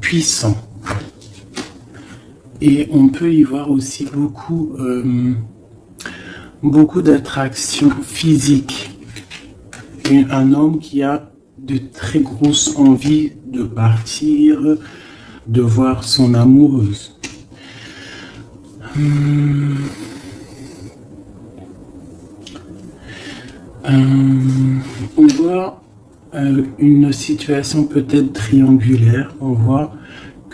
puissant. Et on peut y voir aussi beaucoup d'attractions physiques. Un homme qui a de très grosses envies de partir, de voir son amoureuse. On voit une situation peut-être triangulaire. On voit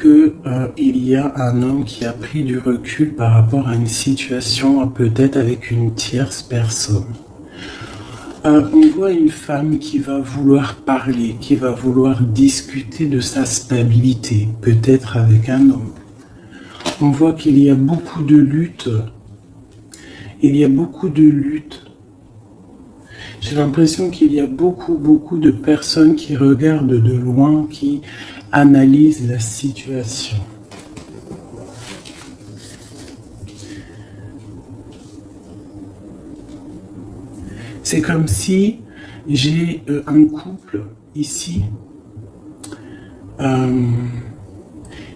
qu'il y a un homme qui a pris du recul par rapport à une situation peut-être avec une tierce personne. On voit une femme qui va vouloir parler, qui va vouloir discuter de sa stabilité, peut-être avec un homme. On voit qu'il y a beaucoup de luttes. Il y a beaucoup de luttes. J'ai l'impression qu'il y a beaucoup de personnes qui regardent de loin, qui analysent la situation. C'est comme si j'ai un couple ici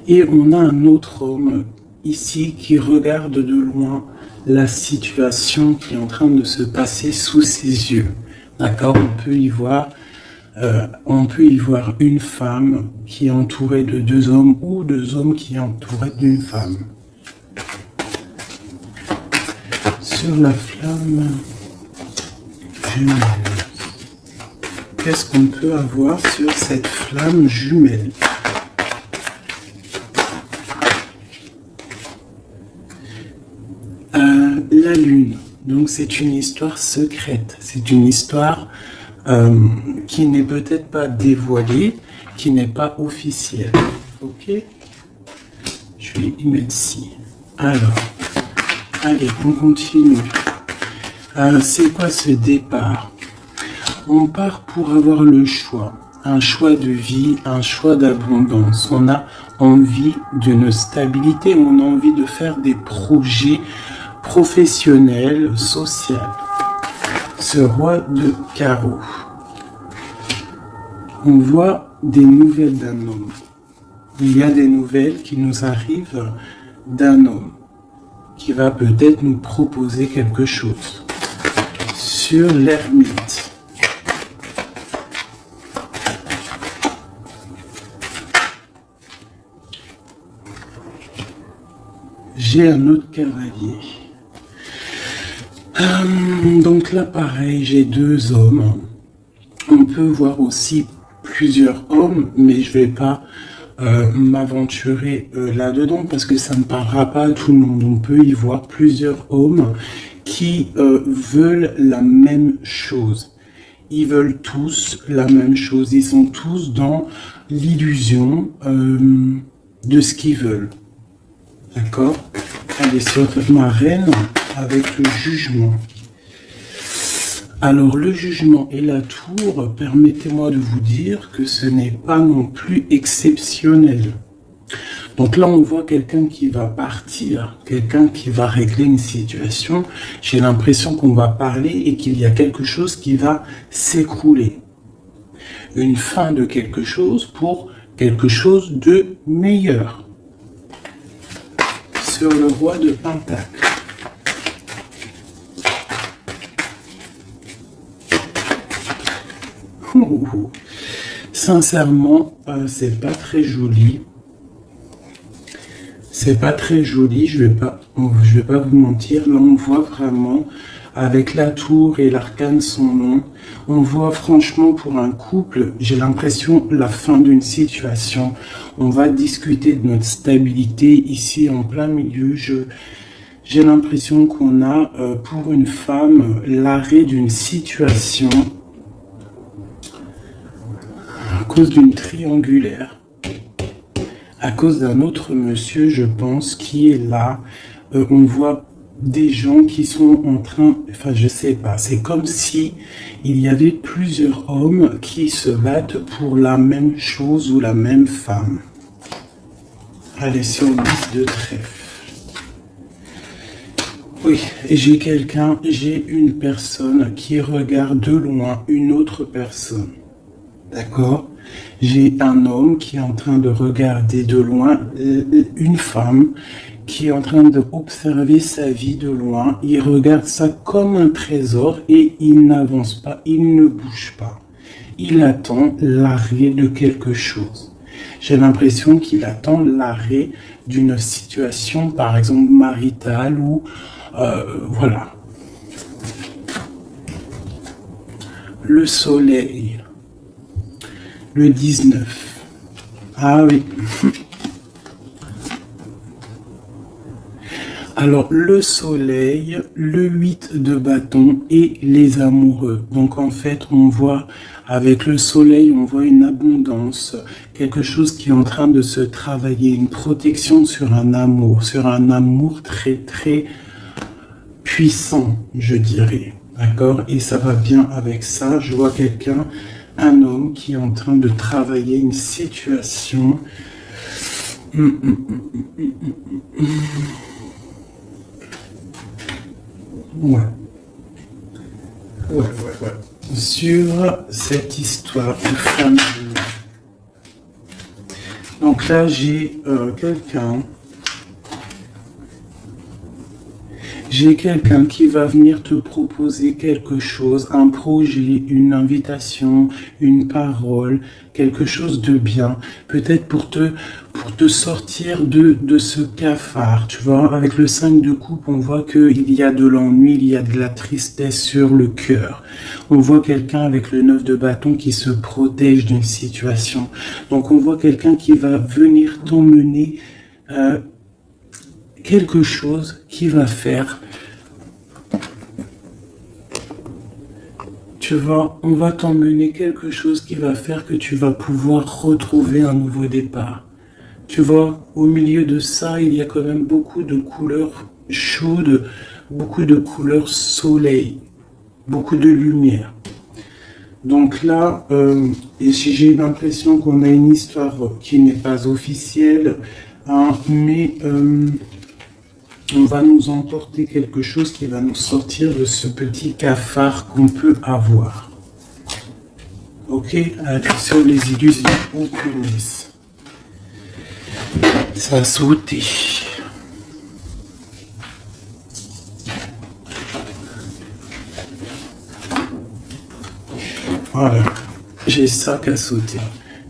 et on a un autre homme ici qui regarde de loin la situation qui est en train de se passer sous ses yeux. D'accord ? On peut y voir une femme qui est entourée de deux hommes ou deux hommes qui sont entourés d'une femme. Sur la flamme jumelle. Qu'est-ce qu'on peut avoir sur cette flamme jumelle ? La lune. Donc c'est une histoire secrète. C'est une histoire qui n'est peut-être pas dévoilée, qui n'est pas officielle. Ok ? Je vais y mettre ci. Alors, allez, on continue. C'est quoi ce départ ? On part pour avoir le choix. Un choix de vie, un choix d'abondance. On a envie d'une stabilité, on a envie de faire des projets professionnels, sociaux. Ce roi de carreau. On voit des nouvelles d'un homme. Il y a des nouvelles qui nous arrivent d'un homme qui va peut-être nous proposer quelque chose. Sur l'ermite. J'ai un autre cavalier. Donc là, pareil, j'ai deux hommes. On peut voir aussi plusieurs hommes, mais je vais pas m'aventurer là-dedans parce que ça ne parlera pas à tout le monde. On peut y voir plusieurs hommes qui veulent la même chose. Ils veulent tous la même chose. Ils sont tous dans l'illusion de ce qu'ils veulent. D'accord ? Allez, sur ma reine avec le jugement. Alors, le jugement et la tour, permettez-moi de vous dire que ce n'est pas non plus exceptionnel. Donc là, on voit quelqu'un qui va partir, quelqu'un qui va régler une situation. J'ai l'impression qu'on va parler et qu'il y a quelque chose qui va s'écrouler. Une fin de quelque chose pour quelque chose de meilleur. Sur le roi de Pentacle. Sincèrement, c'est pas très joli. C'est pas très joli, je vais pas vous mentir. Là, on voit vraiment, avec la tour et l'arcane son nom, on voit franchement pour un couple, j'ai l'impression, la fin d'une situation. On va discuter de notre stabilité ici en plein milieu. J'ai l'impression qu'on a, pour une femme, l'arrêt d'une situation à cause d'une triangulaire. À cause d'un autre monsieur, je pense, qui est là. On voit des gens qui sont en train... Enfin, je sais pas. C'est comme si il y avait plusieurs hommes qui se battent pour la même chose ou la même femme. Allez, sur 10 de trèfle. Oui, j'ai une personne qui regarde de loin une autre personne. D'accord? J'ai un homme qui est en train de regarder de loin une femme qui est en train d'observer sa vie de loin. Il regarde ça comme un trésor et il n'avance pas, il ne bouge pas. Il attend l'arrêt de quelque chose. J'ai l'impression qu'il attend l'arrêt d'une situation, par exemple maritale ou voilà. Le soleil, le 19. Ah oui. Alors, le soleil, le 8 de bâton et les amoureux. Donc, en fait, on voit, avec le soleil, on voit une abondance, quelque chose qui est en train de se travailler, une protection sur un amour très, très puissant, je dirais. D'accord? Et ça va bien avec ça. Je vois quelqu'un, un homme qui est en train de travailler une situation. Ouais. Sur cette histoire de famille. Donc là, j'ai quelqu'un qui va venir te proposer quelque chose, un projet, une invitation, une parole, quelque chose de bien, peut-être pour te sortir de ce cafard, tu vois. Avec le 5 de coupe, on voit qu'il y a de l'ennui, il y a de la tristesse sur le cœur. On voit quelqu'un avec le 9 de bâton qui se protège d'une situation. Donc on voit quelqu'un qui va venir t'emmener quelque chose qui va faire, tu vois, on va t'emmener quelque chose qui va faire que tu vas pouvoir retrouver un nouveau départ. Tu vois, au milieu de ça, il y a quand même beaucoup de couleurs chaudes, beaucoup de couleurs soleil, beaucoup de lumière. Donc là, j'ai l'impression qu'on a une histoire qui n'est pas officielle, hein, mais on va nous emporter quelque chose qui va nous sortir de ce petit cafard qu'on peut avoir. Ok, attention les illusions, on connaisse. Ça a sauté. Voilà, j'ai ça qui a sauté.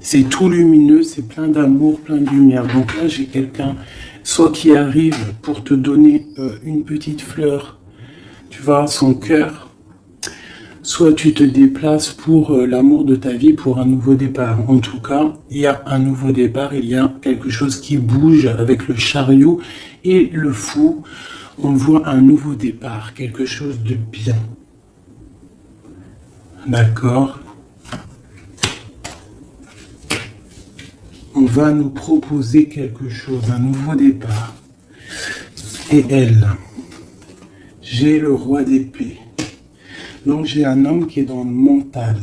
C'est tout lumineux, c'est plein d'amour, plein de lumière. Donc là, j'ai quelqu'un, soit qui arrive pour te donner une petite fleur, tu vois, son cœur, soit tu te déplaces pour l'amour de ta vie, pour un nouveau départ. En tout cas, il y a un nouveau départ, il y a quelque chose qui bouge avec le chariot et le fou. On voit un nouveau départ, quelque chose de bien. D'accord? On va nous proposer quelque chose, un nouveau départ. Et elle, j'ai le roi d'épée. Donc j'ai un homme qui est dans le mental.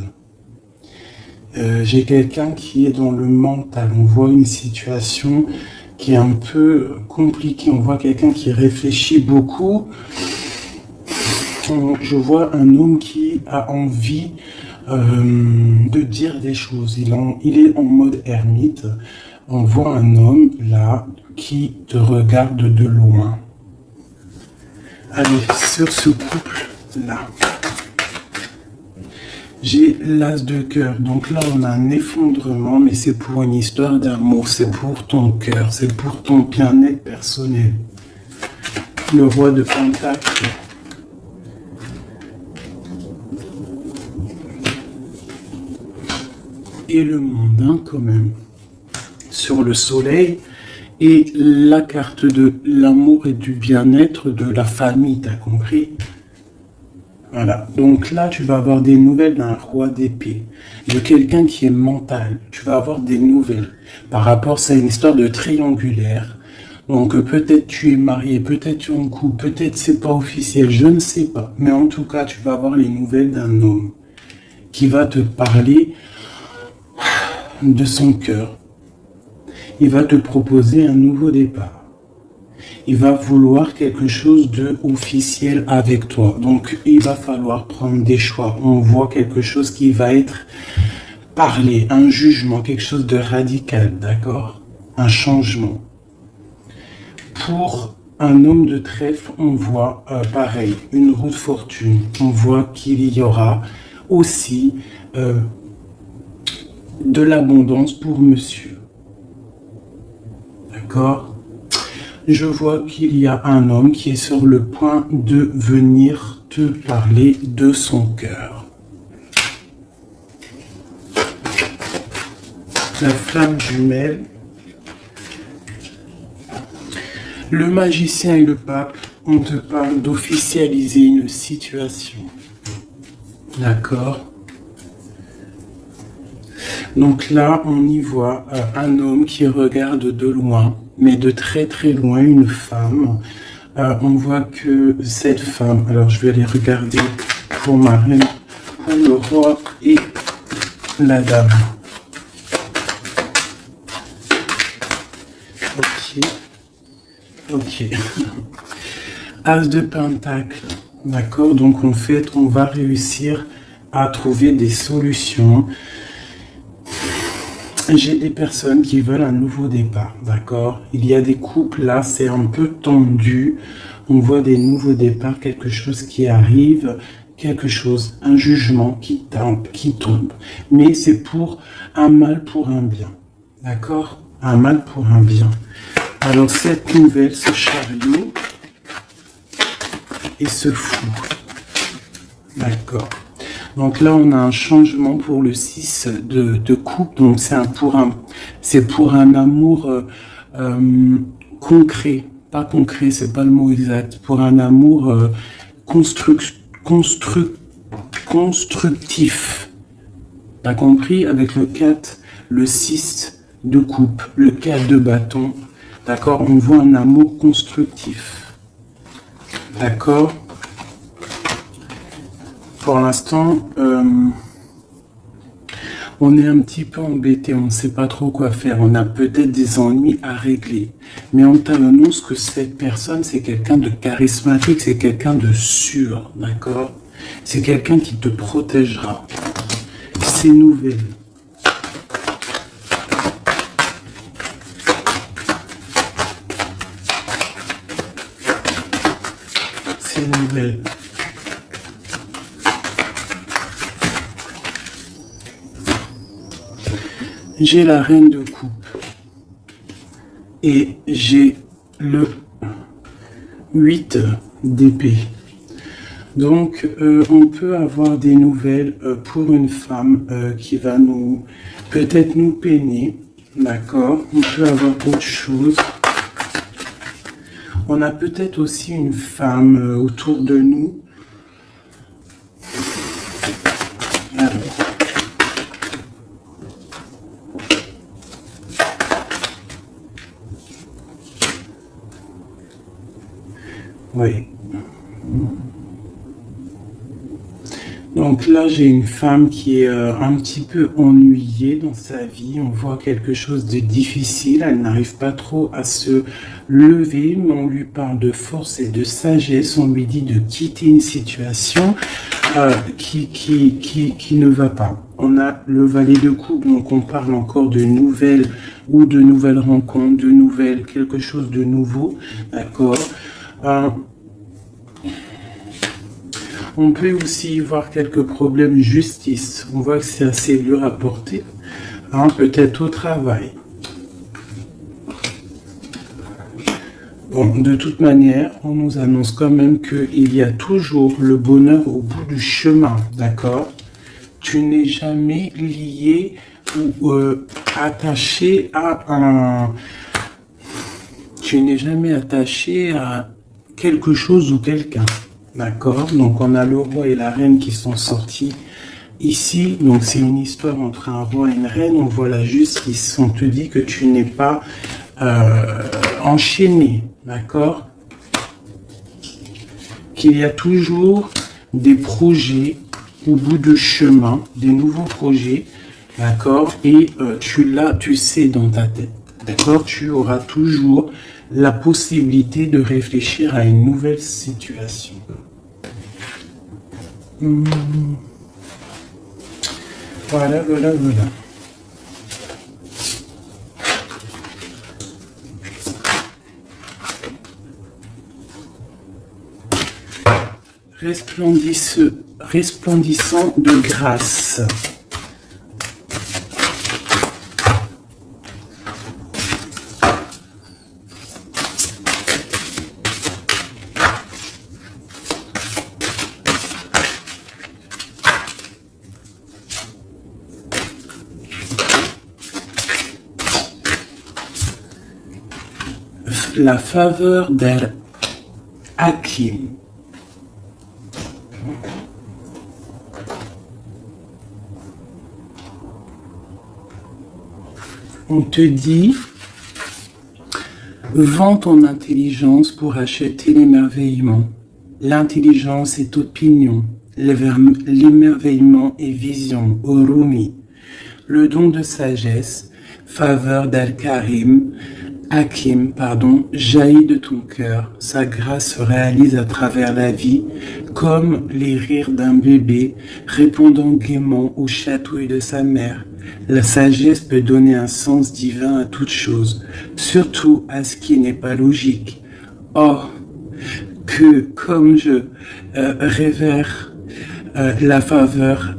J'ai quelqu'un qui est dans le mental. On voit une situation qui est un peu compliquée. On voit quelqu'un qui réfléchit beaucoup. Je vois un homme qui a envie de dire des choses. Il est en mode ermite. On voit un homme là qui te regarde de loin. Allez, sur ce couple là. J'ai l'as de cœur. Donc là, on a un effondrement, mais c'est pour une histoire d'amour. C'est pour ton cœur. C'est pour ton bien-être personnel. Le roi de Pentacle. Et le mondain quand même. Sur le soleil. Et la carte de l'amour et du bien-être de la famille, t'as compris? Voilà, donc là tu vas avoir des nouvelles d'un roi d'épée, de quelqu'un qui est mental. Tu vas avoir des nouvelles par rapport, c'est une histoire de triangulaire. Donc peut-être tu es marié, peut-être tu es en couple, peut-être c'est pas officiel, je ne sais pas. Mais en tout cas, tu vas avoir les nouvelles d'un homme qui va te parler de son cœur. Il va te proposer un nouveau départ. Il va vouloir quelque chose de officiel avec toi. Donc, il va falloir prendre des choix. On voit quelque chose qui va être parler, un jugement, quelque chose de radical, d'accord? Un changement. Pour un homme de trèfle, on voit pareil, une roue de fortune. On voit qu'il y aura aussi de l'abondance pour monsieur. D'accord? Je vois qu'il y a un homme qui est sur le point de venir te parler de son cœur. La flamme jumelle. Le magicien et le pape, on te parle d'officialiser une situation. D'accord? Donc là, on y voit un homme qui regarde de loin, mais de très très loin, une femme. On voit que cette femme, alors je vais aller regarder pour ma reine, pour le roi et la dame. Ok. As de pentacle. D'accord? Donc en fait, on va réussir à trouver des solutions. J'ai des personnes qui veulent un nouveau départ. D'accord? Il y a des couples là, c'est un peu tendu. On voit des nouveaux départs, quelque chose qui arrive, quelque chose, un jugement qui tombe. Mais c'est pour un mal pour un bien. D'accord? Un mal pour un bien. Alors cette nouvelle, ce chariot et ce fou. D'accord. Donc là, on a un changement pour le 6 de coupe. Donc c'est pour un amour concret. Pas concret, c'est pas le mot exact. Pour un amour constructif. T'as compris? Avec le 4, le 6 de coupe, le 4 de bâton. D'accord? On voit un amour constructif. D'accord? Pour l'instant, on est un petit peu embêté, on ne sait pas trop quoi faire. On a peut-être des ennuis à régler. Mais on t'annonce que cette personne, c'est quelqu'un de charismatique, c'est quelqu'un de sûr. D'accord? C'est quelqu'un qui te protégera. C'est nouvelle. Nouvelle. J'ai la reine de coupe et j'ai le 8 d'épée. Donc on peut avoir des nouvelles pour une femme qui va peut-être nous peiner. D'accord? On peut avoir autre chose. On a peut-être aussi une femme autour de nous. Alors. Oui. Donc là, j'ai une femme qui est un petit peu ennuyée dans sa vie. On voit quelque chose de difficile. Elle n'arrive pas trop à se lever, mais on lui parle de force et de sagesse. On lui dit de quitter une situation qui ne va pas. On a le valet de coupe, donc on parle encore de nouvelles ou de nouvelles rencontres, de nouvelles, quelque chose de nouveau. D'accord? On peut aussi voir quelques problèmes de justice. On voit que c'est assez dur à porter. Hein, peut-être au travail. Bon, de toute manière, on nous annonce quand même qu'il y a toujours le bonheur au bout du chemin. D'accord? Tu n'es jamais lié ou attaché à un... Tu n'es jamais attaché à quelque chose ou quelqu'un. D'accord? Donc on a le roi et la reine qui sont sortis ici. Donc c'est une histoire entre un roi et une reine. On voit la justice. On te dit que tu n'es pas enchaîné. D'accord? Qu'il y a toujours des projets au bout de chemin, des nouveaux projets. D'accord? Et tu sais dans ta tête. D'accord? Tu auras toujours la possibilité de réfléchir à une nouvelle situation. Voilà, voilà, voilà. Resplendissant de grâce. La faveur d'Al-Hakim. On te dit, vends ton intelligence pour acheter l'émerveillement. L'intelligence est opinion, l'émerveillement est vision, Urumi. Le don de sagesse, faveur d'Al-Karim, Hakim, jaillit de ton cœur. Sa grâce se réalise à travers la vie, comme les rires d'un bébé répondant gaiement aux chatouilles de sa mère. La sagesse peut donner un sens divin à toute chose, surtout à ce qui n'est pas logique. Oh, que comme je révère la faveur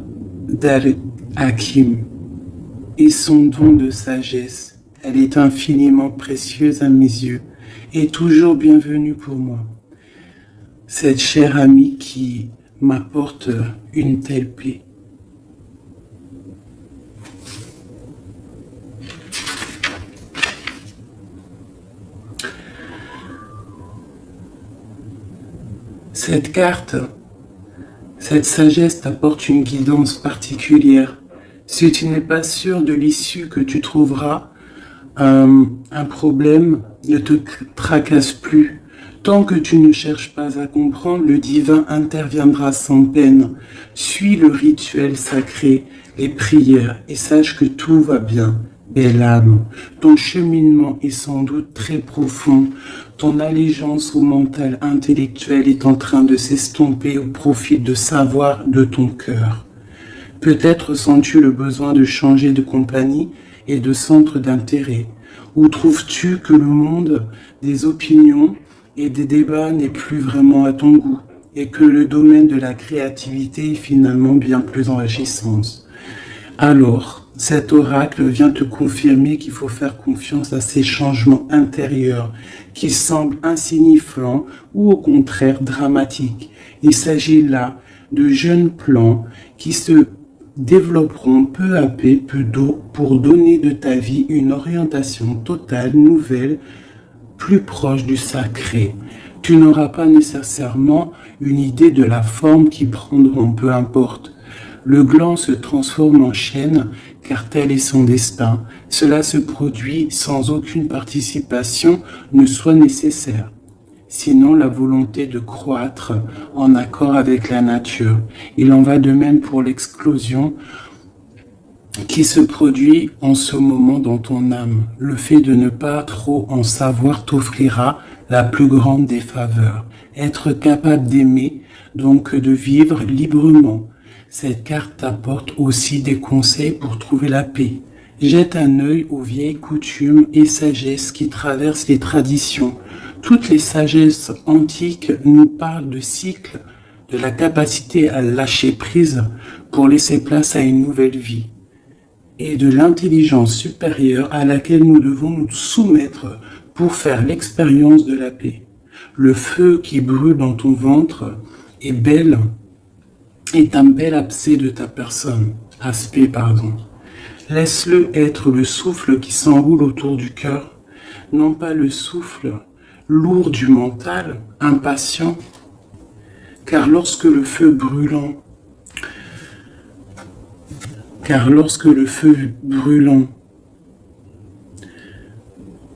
d'Al-Hakim et son don de sagesse, elle est infiniment précieuse à mes yeux et toujours bienvenue pour moi. Cette chère amie qui m'apporte une telle paix. Cette carte, cette sagesse t'apporte une guidance particulière. Si tu n'es pas sûr de l'issue que tu trouveras, un problème ne te tracasse plus. Tant que tu ne cherches pas à comprendre, le divin interviendra sans peine. Suis le rituel sacré, les prières, et sache que tout va bien. Belle âme, ton cheminement est sans doute très profond. Ton allégeance au mental intellectuel est en train de s'estomper au profit de savoir de ton cœur. Peut-être sens-tu le besoin de changer de compagnie et de centre d'intérêt. Ou trouves-tu que le monde des opinions et des débats n'est plus vraiment à ton goût et que le domaine de la créativité est finalement bien plus enrichissant? Alors, cet oracle vient te confirmer qu'il faut faire confiance à ces changements intérieurs qui semblent insignifiants ou au contraire dramatiques. Il s'agit là de jeunes plans qui se développeront peu à peu pour donner de ta vie une orientation totale, nouvelle, plus proche du sacré. Tu n'auras pas nécessairement une idée de la forme qu'ils prendront, peu importe. Le gland se transforme en chêne, car tel est son destin. Cela se produit sans aucune participation ne soit nécessaire. Sinon la volonté de croître en accord avec la nature. Il en va de même pour l'explosion qui se produit en ce moment dans ton âme. Le fait de ne pas trop en savoir t'offrira la plus grande des faveurs. Être capable d'aimer, donc de vivre librement. Cette carte t'apporte aussi des conseils pour trouver la paix. Jette un œil aux vieilles coutumes et sagesses qui traversent les traditions. Toutes les sagesses antiques nous parlent de cycles, de la capacité à lâcher prise pour laisser place à une nouvelle vie et de l'intelligence supérieure à laquelle nous devons nous soumettre pour faire l'expérience de la paix. Le feu qui brûle dans ton ventre est un bel aspect de ta personne. Laisse-le être le souffle qui s'enroule autour du cœur, non pas le souffle lourd du mental, impatient, car lorsque le feu brûlant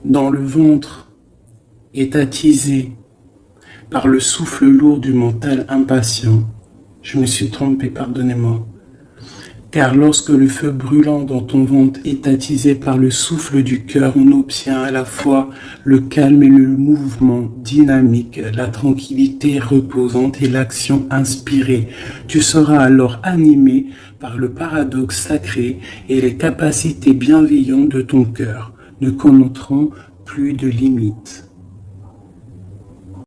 dans le ventre est attisé par le souffle lourd du mental impatient, je me suis trompé, pardonnez-moi, Car lorsque le feu brûlant dans ton ventre est attisé par le souffle du cœur, on obtient à la fois le calme et le mouvement dynamique, la tranquillité reposante et l'action inspirée. Tu seras alors animé par le paradoxe sacré et les capacités bienveillantes de ton cœur, ne connaîtront plus de limites.